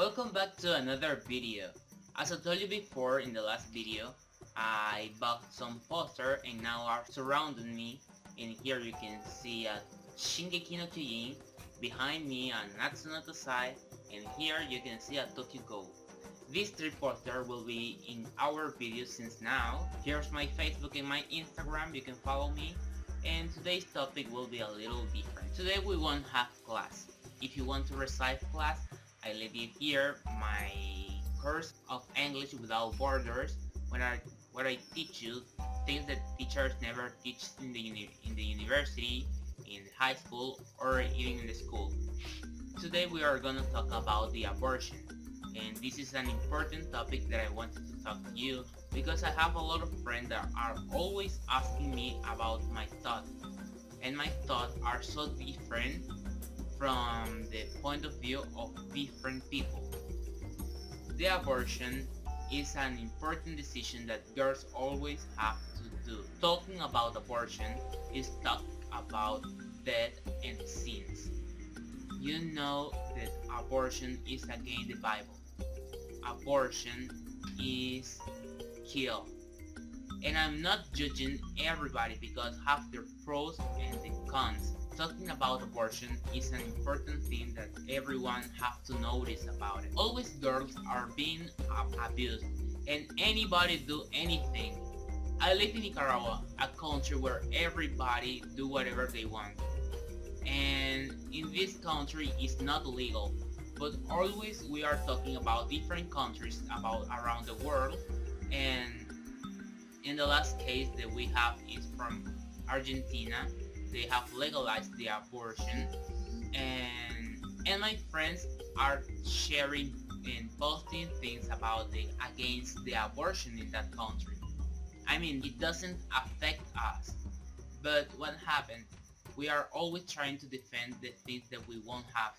Welcome back to another video. As I told you before in the last video, I bought some poster and now are surrounding me, and here you can see a Shingeki no Kyojin, behind me a Natsu no Taizai, and here you can see a Tokyo Ghoul. These three posters will be in our video since now. Here's my Facebook and my Instagram, you can follow me, and today's topic will be a little different. Today we won't have class. If you want to recite class, I leave you here my course of English without borders, where I teach you things that teachers never teach in the university, in high school, or even in the school. Today we are gonna talk about the abortion, and this is an important topic that I wanted to talk to you because I have a lot of friends that are always asking me about my thoughts, and my thoughts are so different from the point of view of different people. The abortion is an important decision that girls always have to do. Talking about abortion is talk about death and sins. You know that abortion is against the Bible. Abortion is kill. And I'm not judging everybody because have their pros and the cons. Talking about abortion is an important thing that everyone have to notice about it. Always girls are being abused and anybody do anything. I live in Nicaragua, a country where everybody do whatever they want. And in this country it's not legal. But always we are talking about different countries about around the world, and in the last case that we have is from Argentina. They have legalized the abortion, and my friends are sharing and posting things about the against the abortion in that country. I mean, it doesn't affect us, but what happened? We are always trying to defend the things that we won't have.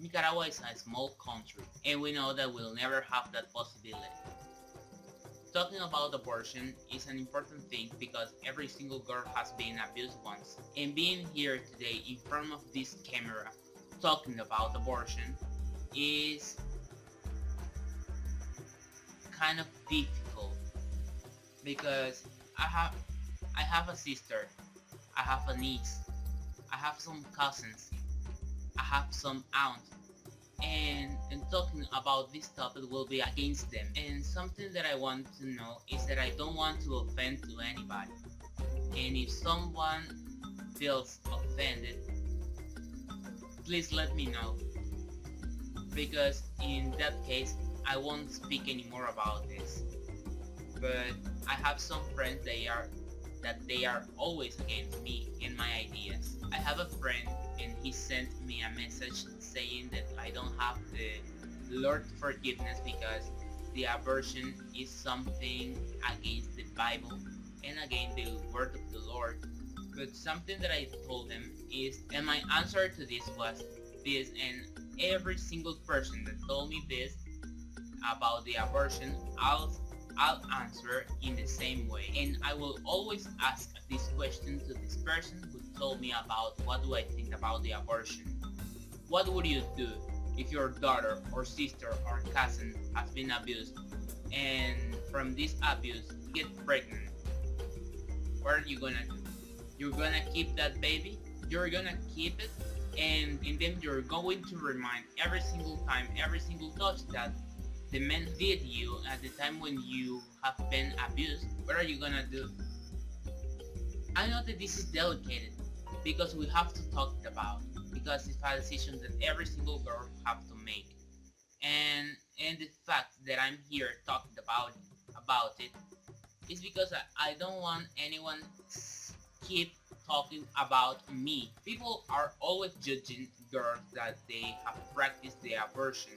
Nicaragua is a small country, and we know that we'll never have that possibility. Talking about abortion is an important thing because every single girl has been abused once. And being here today in front of this camera talking about abortion is kind of difficult because I have a sister, I have a niece, I have some cousins, I have some aunt, and talking about this topic will be against them. And something that I want to know is that I don't want to offend to anybody. And if someone feels offended, please let me know. Because in that case, I won't speak anymore about this. But I have some friends that they are always against me and my ideas. I have a friend and he sent me a message saying that I don't have the Lord forgiveness because the abortion is something against the Bible and against the word of the Lord. But something that I told him is, and my answer to this was this, and every single person that told me this about the abortion, I'll answer in the same way. And I will always ask this question to this person who told me about what do I think about the abortion. What would you do if your daughter or sister or cousin has been abused and from this abuse get pregnant? What are you gonna do? You're gonna keep that baby? You're gonna keep it, and then you're going to remind every single time, every single touch that the man did you at the time when you have been abused. What are you gonna do? I know that this is delicate because we have to talk about, because it's a decision that every single girl have to make. And the fact that I'm here talking about it is because I don't want anyone keep talking about me. People are always judging girls that they have practiced the abortion,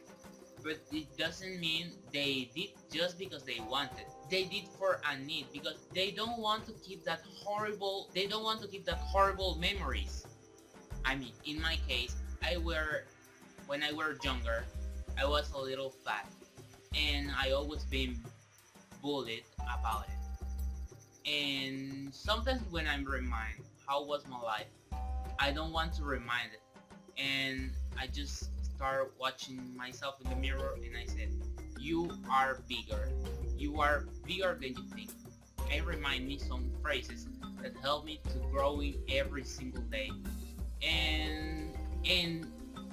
but it doesn't mean they did just because they wanted. They did for a need because they don't want to keep that horrible memories. I mean, in my case, when I were younger, I was a little fat and I always been bullied about it. And sometimes when I remind how was my life, I don't want to remind it, and I just started watching myself in the mirror and I said, you are bigger. You are bigger than you think. It remind me some phrases that help me to growing every single day. And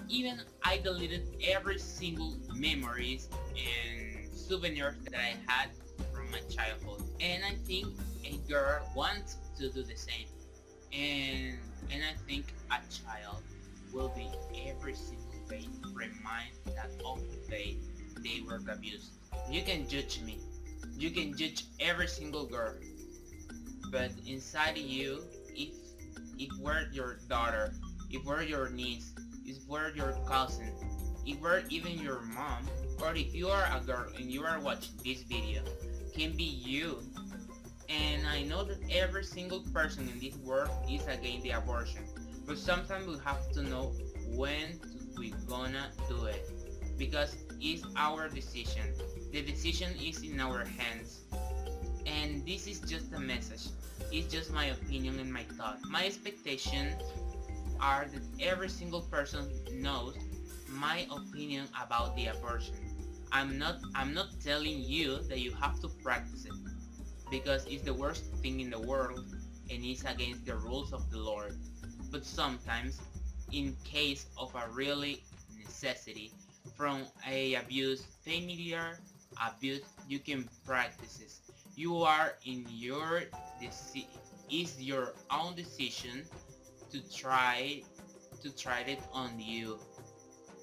even I deleted every single memories and souvenirs that I had from my childhood. And I think a girl wants to do the same. And I think a child will be every single day remind that of the day they were abused. You can judge me. You can judge every single girl. But inside of you, if were your daughter, if were your niece, if were your cousin, if were even your mom, or if you are a girl and you are watching this video, can be you. And I know that every single person in this world is against the abortion, but sometimes we have to know when we gonna do it, because it's our decision. The decision is in our hands. And this is just a message. It's just my opinion and my thought. My expectations are that every single person knows my opinion about the abortion. I'm not telling you that you have to practice it, because it's the worst thing in the world and it's against the rules of the Lord. But sometimes, in case of a really necessity from a abuse, familiar abuse, you can practice it. You are in your is your own decision to try it on you.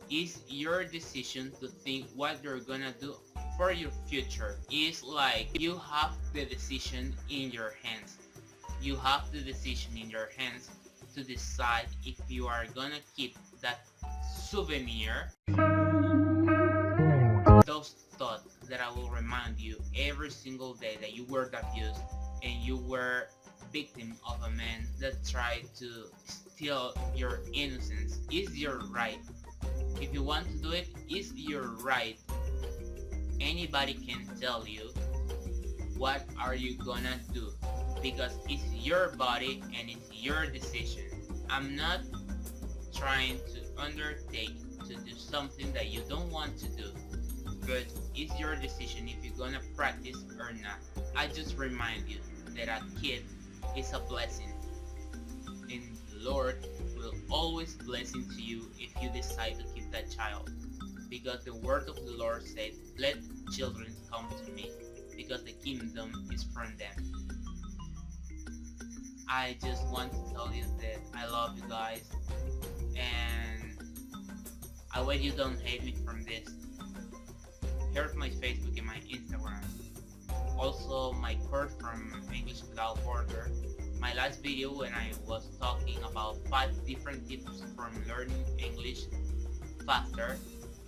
It's your decision to think what you're gonna do for your future. It's like you have the decision in your hands. You have the decision in your hands to decide if you are gonna keep that souvenir, those thoughts that I will remind you every single day that you were abused and you were victim of a man that tried to steal your innocence. Is your right. If you want to do it, it's your right. Anybody can tell you what are you gonna do, because it's your body and it's your decision. I'm not trying to undertake to do something that you don't want to do, but it's your decision if you're gonna practice or not. I just remind you that a kid is a blessing, and the Lord will always bless into you if you decide to keep that child, because the word of the Lord said, let children come to me, because the kingdom is from them. I just want to tell you that I love you guys, and I hope you don't hate me from this. Here's my Facebook and my Instagram. Also my course from English Without Border. My last video when I was talking about 5 different tips from learning English faster,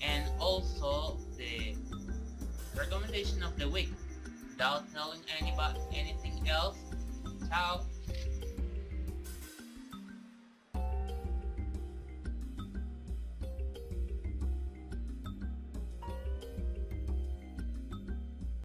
and also the recommendation of the week. Without telling anybody anything else, ciao.